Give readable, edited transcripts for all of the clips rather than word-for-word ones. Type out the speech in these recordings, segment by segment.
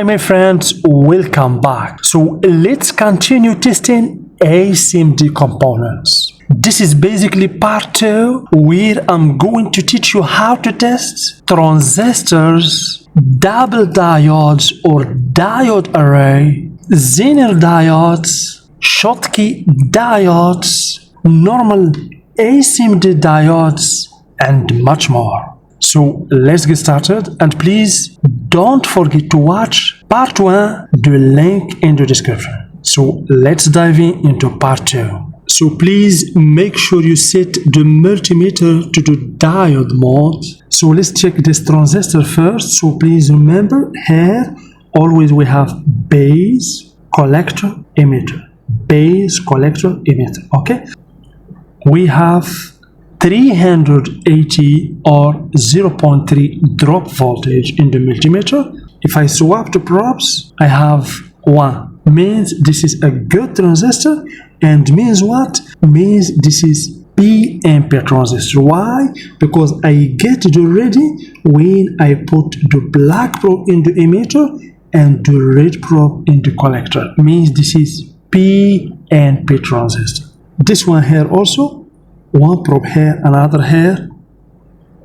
Hi my friends, welcome back. So let's continue testing SMD components. This is basically part 2 where I'm going to teach you how to test transistors, double diodes or diode array, Zener diodes, Schottky diodes, normal SMD diodes, and much more. So let's get started, and please don't forget to watch part 1, the link in the description. So let's dive into part 2. So please make sure you set the multimeter to the diode mode. So let's check this transistor first. So please remember here always we have base, collector, emitter. Base, collector, emitter. Okay? We have 380 or 0.3 drop voltage in the multimeter. If I swap the probes, I have 1. Means this is a good transistor, and means what? Means this is PNP transistor. Why? Because I get the ready when I put the black probe in the emitter and the red probe in the collector. Means this is PNP transistor. This one here also, one probe here, another here.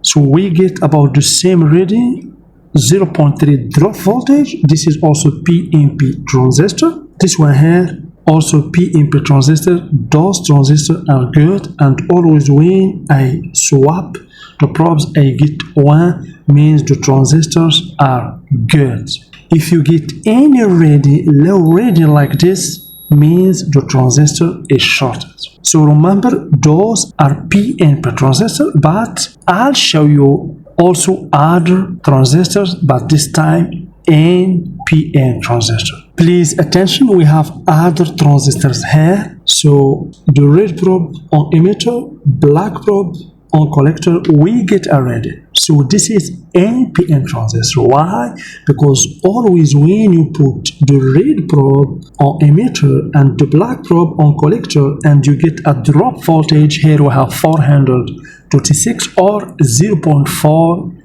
So we get about the same reading, 0.3 drop voltage. This is also PNP transistor. This one here, also PNP transistor. Those transistors are good, and always when I swap the probes, I get 1, means the transistors are good. If you get any reading, low reading like this, means the transistor is shorted. So remember, those are PNP transistors, but I'll show you also other transistors, but this time NPN transistor. Please attention, we have other transistors here. So the red probe on emitter, black probe on collector, we get already. So this is NPN transistor. Why? Because always when you put the red probe on emitter and the black probe on collector and you get a drop voltage, here we have 426 or 0.4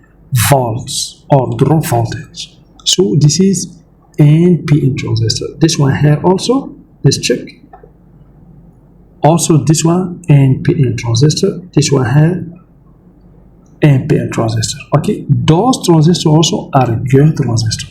volts or drop voltage. So this is NPN transistor. This one here also, let's check. Also this one NPN transistor, this one here NPN transistor. Okay, those transistors also are good transistors.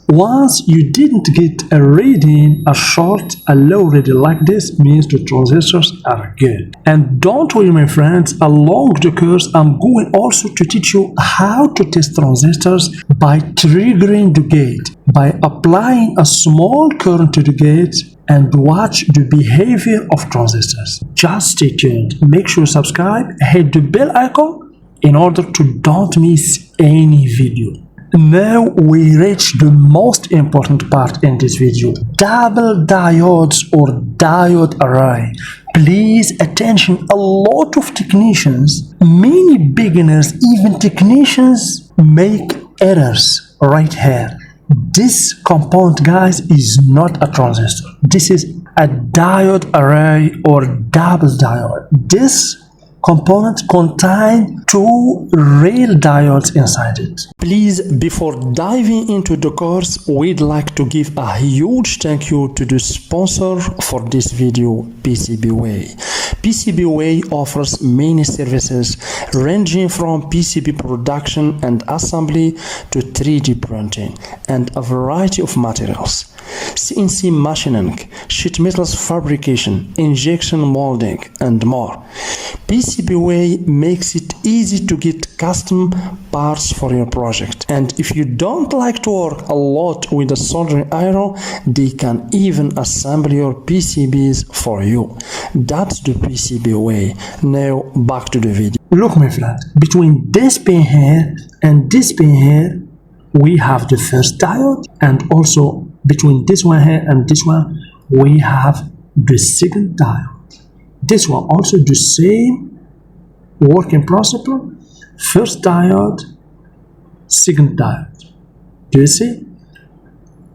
Once you didn't get a reading, a short, a low reading like this, means the transistors are good. And don't worry my friends, along the course I'm going also to teach you how to test transistors by triggering the gate, by applying a small current to the gate, and watch the behavior of transistors. Just stay tuned, make sure you subscribe, hit the bell icon in order to don't miss any video. Now we reach the most important part in this video, double diodes or diode array. Please attention, a lot of technicians, many beginners, even technicians make errors right here. This component, guys, is not a transistor. This is a diode array or double diode. This component contains 2 real diodes inside it. Please, before diving into the course, we'd like to give a huge thank you to the sponsor for this video, PCBWay. PCBWay offers many services ranging from PCB production and assembly to 3D printing and a variety of materials. CNC machining, sheet metals fabrication, injection molding, and more. PCBWay makes it easy to get custom parts for your project. And if you don't like to work a lot with a soldering iron, they can even assemble your PCBs for you. That's the PCBWay. Now back to the video. Look my friend, between this pin here and this pin here, we have the first diode, and also between this one here and this one, we have the second diode. This one also the same working principle, first diode, second diode. Do you see?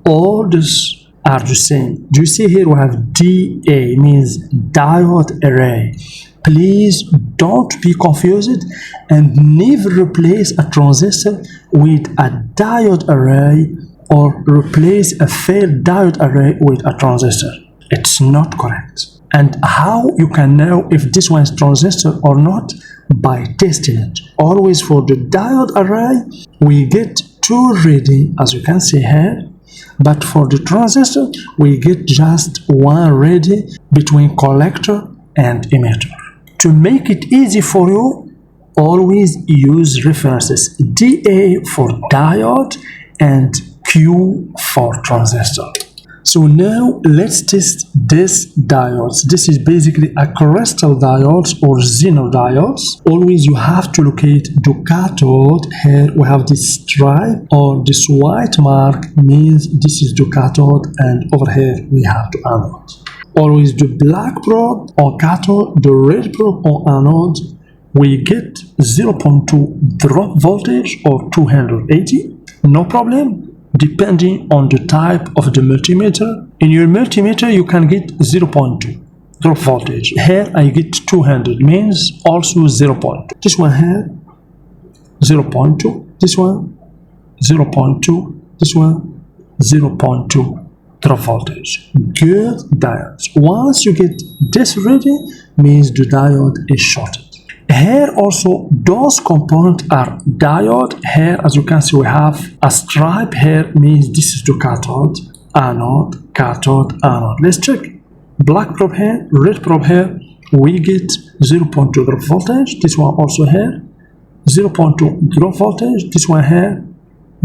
All these are the same. Do you see here we have DA, means diode array. Please don't be confused and never replace a transistor with a diode array or replace a failed diode array with a transistor. It's not correct. And how you can know if this one is transistor or not? By testing it. Always for the diode array, we get 2 ready, as you can see here. But for the transistor, we get just 1 ready between collector and emitter. To make it easy for you, always use references DA for diode and Q for transistor. So now let's test this diodes. This is basically a crystal diodes or Zener diodes. Always you have to locate the cathode. Here we have this stripe or this white mark means this is the cathode, and over here we have the anode. Always the black probe on cathode, the red probe on anode. We get 0.2 drop voltage or 280, no problem. Depending on the type of the multimeter. In your multimeter, you can get 0.2 drop voltage. Here I get 200, means also 0.2. This one here, 0.2. This one, 0.2. This one, 0.2 drop voltage. Good diodes. Once you get this ready, means the diode is shorted. Here also those components are diode. Here as you can see we have a stripe here, means this is the cathode, anode, anode. Let's check. Black probe here, red probe here, we get 0.2 drop voltage. This one also here, 0.2 drop voltage. This one here,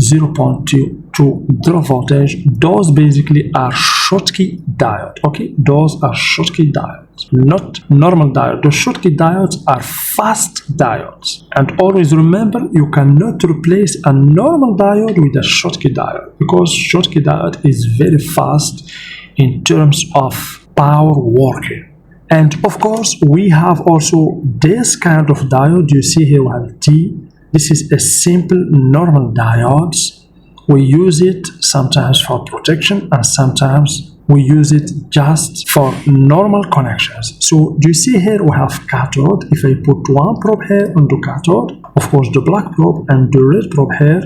0.2 drop voltage. Those basically are Schottky diode. Okay, those are Schottky diodes, not normal diode. The Schottky diodes are fast diodes, and always remember you cannot replace a normal diode with a Schottky diode, because Schottky diode is very fast in terms of power working. And of course we have also this kind of diode. You see here we have T. This is a simple normal diodes. We use it sometimes for protection and sometimes we use it just for normal connections. So do you see here we have cathode. If I put 1 probe here on the cathode, of course the black probe and the red probe here,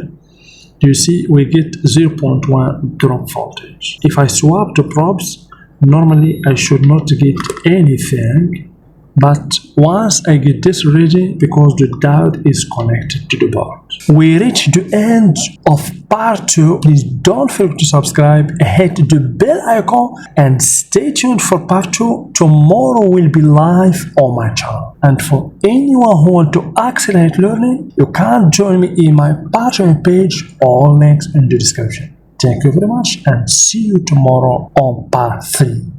do you see we get 0.1 drop voltage. If I swap the probes, normally I should not get anything. But once I get this ready, because the diode is connected to the board. We reach the end of part 2. Please don't forget to subscribe, hit the bell icon and stay tuned for part 2. Tomorrow will be live on my channel. And for anyone who wants to accelerate learning, you can join me in my Patreon page, all links in the description. Thank you very much and see you tomorrow on part 3.